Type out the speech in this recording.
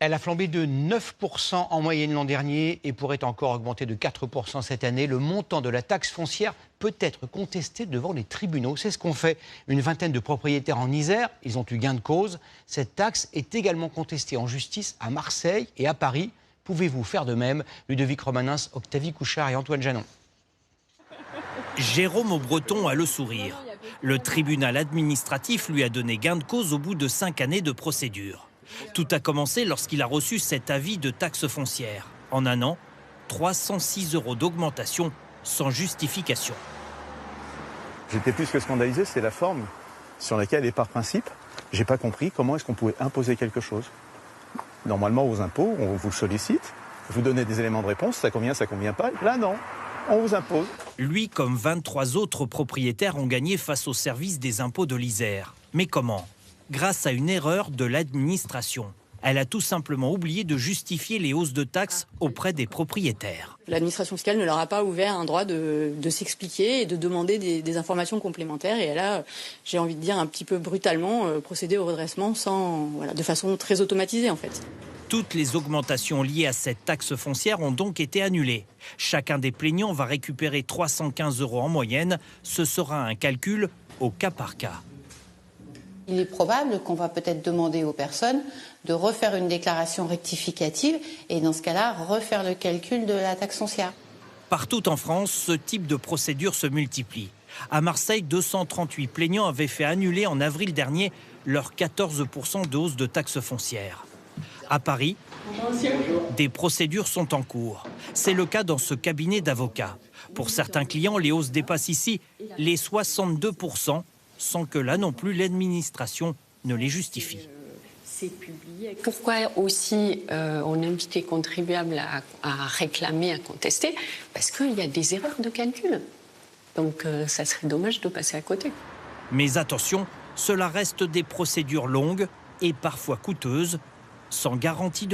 Elle a flambé de 9% en moyenne l'an dernier et pourrait encore augmenter de 4% cette année. Le montant de la taxe foncière peut être contesté devant les tribunaux. C'est ce qu'ont fait une vingtaine de propriétaires en Isère. Ils ont eu gain de cause. Cette taxe est également contestée en justice à Marseille et à Paris. Pouvez-vous faire de même? Ludovic Romanens, Octavie Couchard et Antoine Janon. Jérôme Aubreton a le sourire. Le tribunal administratif lui a donné gain de cause au bout de 5 années de procédure. Tout a commencé lorsqu'il a reçu cet avis de taxe foncière. En un an, 306 € d'augmentation sans justification. J'étais plus que scandalisé, c'est la forme sur laquelle, et par principe, j'ai pas compris comment est-ce qu'on pouvait imposer quelque chose. Normalement, aux impôts, on vous sollicite, vous donnez des éléments de réponse, ça convient pas. Là, non, on vous impose. Lui, comme 23 autres propriétaires, ont gagné face au service des impôts de l'Isère. Mais comment? Grâce à une erreur de l'administration. Elle a tout simplement oublié de justifier les hausses de taxes auprès des propriétaires. L'administration fiscale ne leur a pas ouvert un droit de s'expliquer et de demander des informations complémentaires. Et elle a, j'ai envie de dire, un petit peu brutalement procédé au redressement de façon très automatisée en fait. Toutes les augmentations liées à cette taxe foncière ont donc été annulées. Chacun des plaignants va récupérer 315 € en moyenne. Ce sera un calcul au cas par cas. Il est probable qu'on va peut-être demander aux personnes de refaire une déclaration rectificative et dans ce cas-là, refaire le calcul de la taxe foncière. Partout en France, ce type de procédure se multiplie. À Marseille, 238 plaignants avaient fait annuler en avril dernier leur 14% de hausse de taxe foncière. À Paris, des procédures sont en cours. C'est le cas dans ce cabinet d'avocats. Pour certains clients, les hausses dépassent ici les 62%, sans que là non plus l'administration ne les justifie. Pourquoi aussi on invite les contribuables à réclamer, à contester? Parce qu'il y a des erreurs de calcul. Donc ça serait dommage de passer à côté. Mais attention, cela reste des procédures longues et parfois coûteuses, sans garantie de